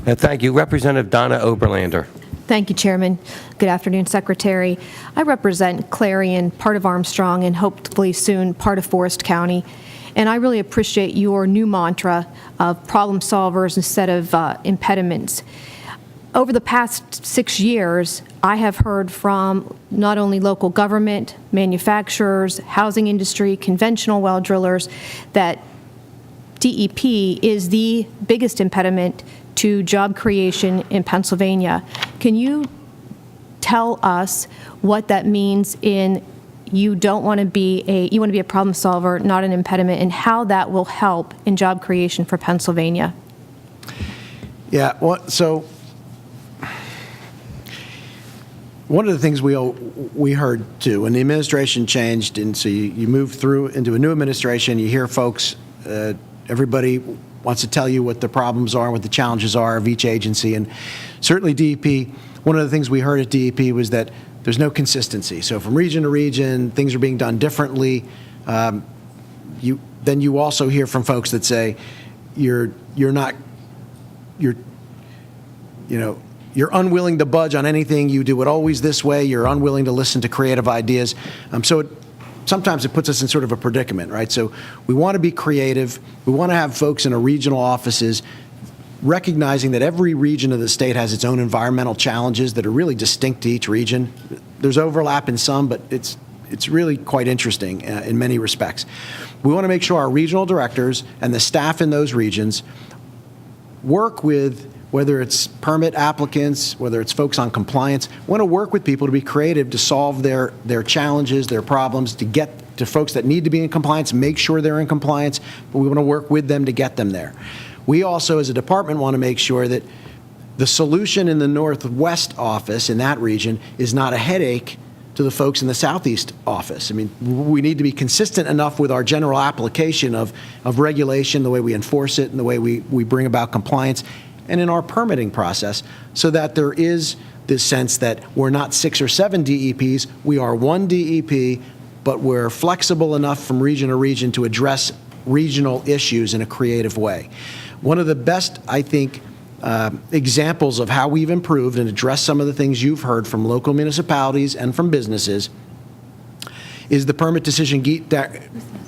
Thank you. Representative Donna Oberlander. Thank you, Chairman. Good afternoon, Secretary. I represent Clarion, part of Armstrong, and hopefully soon part of Forest County. And I really appreciate your new mantra of problem solvers instead of impediments. Over the past 6 years, I have heard from not only local government, manufacturers, housing industry, conventional well drillers, that DEP is the biggest impediment to job creation in Pennsylvania. Can you tell us what that means in you want to be a problem solver, not an impediment, and how that will help in job creation for Pennsylvania? Yeah, well, so one of the things we heard too, when the administration changed, and so you move through into a new administration, you hear folks, everybody wants to tell you what the problems are, what the challenges are of each agency, and certainly DEP, one of the things we heard at DEP was that there's no consistency. So from region to region, things are being done differently. Then you also hear from folks that say you're unwilling to budge on anything. You do it always this way. You're unwilling to listen to creative ideas. Sometimes it puts us in sort of a predicament, right? So we want to be creative. We want to have folks in our regional offices recognizing that every region of the state has its own environmental challenges that are really distinct to each region. There's overlap in some, but it's really quite interesting in many respects. We want to make sure our regional directors and the staff in those regions work with, whether it's permit applicants, whether it's folks on compliance, want to work with people to be creative to solve their challenges, their problems, to get to folks that need to be in compliance, make sure they're in compliance, but we want to work with them to get them there. We also, as a department, want to make sure that the solution in the Northwest office in that region is not a headache to the folks in the Southeast office. I mean, we need to be consistent enough with our general application of regulation, the way we enforce it, and the way we bring about compliance, and in our permitting process, so that there is this sense that we're not 6 or 7 DEPs, we are one DEP, but we're flexible enough from region to region to address regional issues in a creative way. One of the best, I think, examples of how we've improved and addressed some of the things you've heard from local municipalities and from businesses is the permit decision,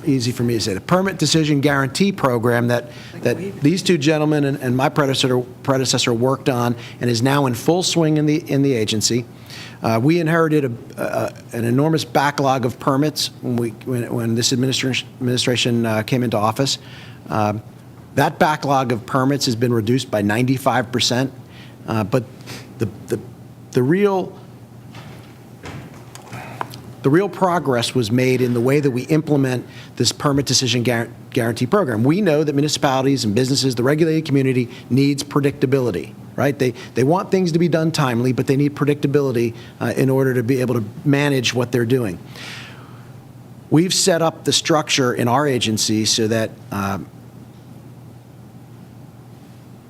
easy for me to say, the permit decision guarantee program that these two gentlemen and my predecessor worked on and is now in full swing in the agency. We inherited an enormous backlog of permits when this administration came into office. That backlog of permits has been reduced by 95%, but the real progress was made in the way that we implement this permit decision guarantee program. We know that municipalities and businesses, the regulated community, needs predictability, right? They want things to be done timely, but they need predictability in order to be able to manage what they're doing. We've set up the structure in our agency so that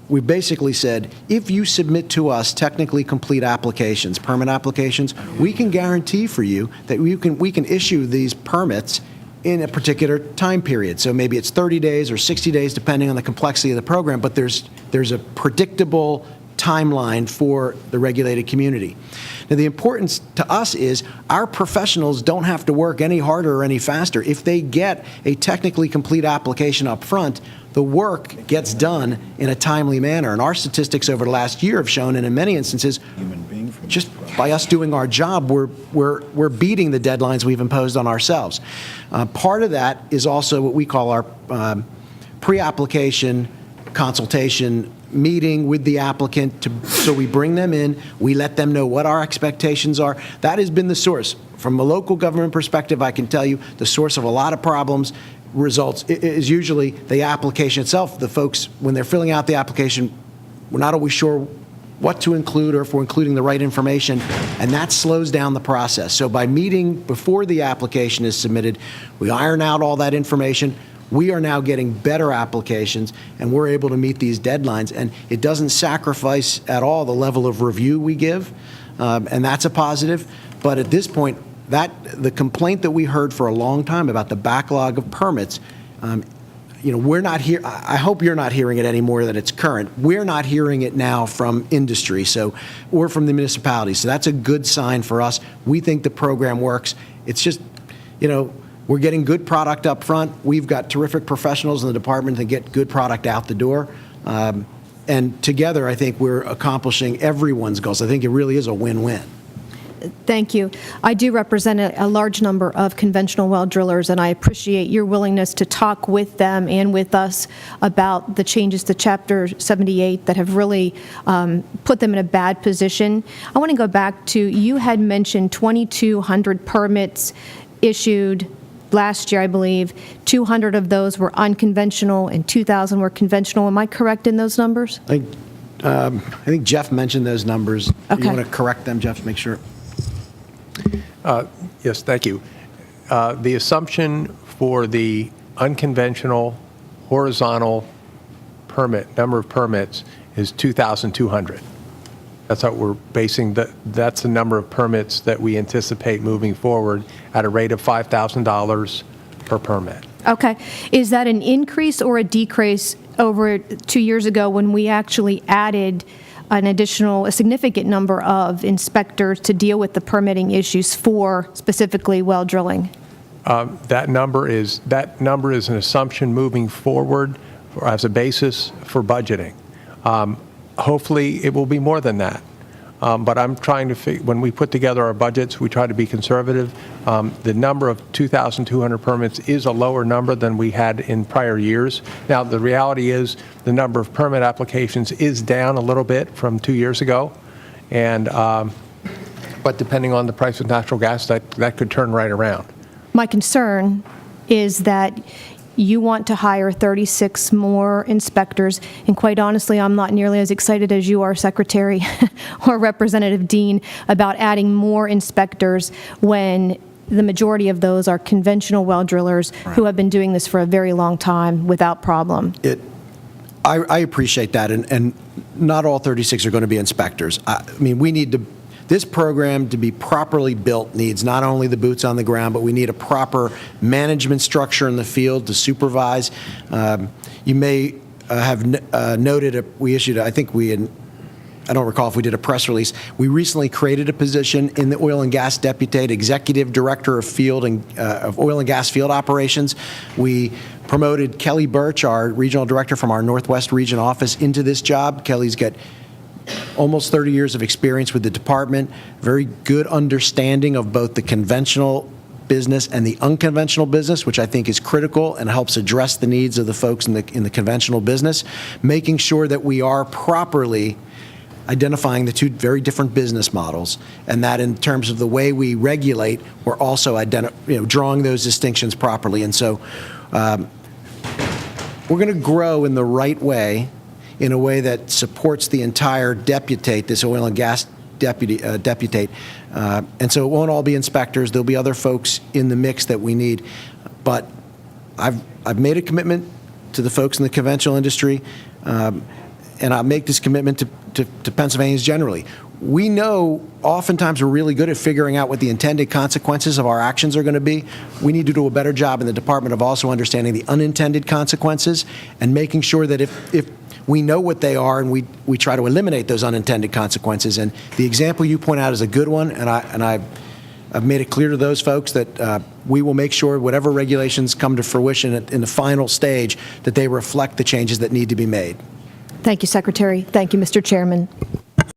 we basically said, if you submit to us technically complete applications, permit applications, we can guarantee for you that we can issue these permits in a particular time period. So maybe it's 30 days or 60 days, depending on the complexity of the program, but there's a predictable timeline for the regulated community. Now, the importance to us is our professionals don't have to work any harder or any faster. If they get a technically complete application up front, the work gets done in a timely manner. And our statistics over the last year have shown, and in many instances, just by us doing our job, we're beating the deadlines we've imposed on ourselves. Part of that is also what we call our pre-application consultation meeting with the applicant. So we bring them in, we let them know what our expectations are. That has been the source. From a local government perspective, I can tell you the source of a lot of problems results is usually the application itself. The folks, when they're filling out the application, we're not always sure what to include or if we're including the right information, and that slows down the process. So by meeting before the application is submitted, we iron out all that information. We are now getting better applications, and we're able to meet these deadlines, and it doesn't sacrifice at all the level of review we give, and that's a positive. But at this point, the complaint that we heard for a long time about the backlog of permits, we're not here. I hope you're not hearing it any more than it's current. We're not hearing it now from industry, or from the municipality. So that's a good sign for us. We think the program works. It's just, we're getting good product up front. We've got terrific professionals in the department that get good product out the door. And together, I think we're accomplishing everyone's goals. I think it really is a win-win. Thank you. I do represent a large number of conventional well drillers, and I appreciate your willingness to talk with them and with us about the changes to Chapter 78 that have really put them in a bad position. I want to go back to, you had mentioned 2,200 permits issued last year, I believe. 200 of those were unconventional and 2,000 were conventional. Am I correct in those numbers? I think Jeff mentioned those numbers. Okay. You want to correct them, Jeff, to make sure? Yes, thank you. The assumption for the unconventional horizontal number of permits is 2,200. That's what we're basing, that's the number of permits that we anticipate moving forward at a rate of $5,000 per permit. Okay. Is that an increase or a decrease over 2 years ago when we actually added a significant number of inspectors to deal with the permitting issues for specifically well drilling? That number is an assumption moving forward as a basis for budgeting. Hopefully, it will be more than that. But I'm trying to when we put together our budgets, we try to be conservative. The number of 2,200 permits is a lower number than we had in prior years. Now, the reality is the number of permit applications is down a little bit from 2 years ago. And but depending on the price of natural gas, that could turn right around. My concern is that you want to hire 36 more inspectors, and quite honestly, I'm not nearly as excited as you are, Secretary or Representative Dean, about adding more inspectors when the majority of those are conventional well drillers who have been doing this for a very long time without problem. I appreciate that, and not all 36 are going to be inspectors. I mean, we need this program to be properly built needs not only the boots on the ground, but we need a proper management structure in the field to supervise. You may have noted we issued, I don't recall if we did a press release. We recently created a position in the Oil and Gas Deputate, Executive Director of Field and of Oil and Gas Field Operations. We promoted Kelly Birch, our Regional Director from our Northwest Region office, into this job. Kelly's got almost 30 years of experience with the department, very good understanding of both the conventional business and the unconventional business, which I think is critical and helps address the needs of the folks in the conventional business, making sure that we are properly identifying the two very different business models, and that in terms of the way we regulate, we're also drawing those distinctions properly. And so we're going to grow in the right way, in a way that supports the entire deputate, this oil and gas deputate. And so it won't all be inspectors. There'll be other folks in the mix that we need. But I've made a commitment to the folks in the conventional industry, and I'll make this commitment to Pennsylvanians generally. We know oftentimes we're really good at figuring out what the intended consequences of our actions are going to be. We need to do a better job in the department of also understanding the unintended consequences and making sure that if we know what they are, and we try to eliminate those unintended consequences. And the example you point out is a good one, and I've made it clear to those folks that we will make sure whatever regulations come to fruition in the final stage, that they reflect the changes that need to be made. Thank you, Secretary. Thank you, Mr. Chairman.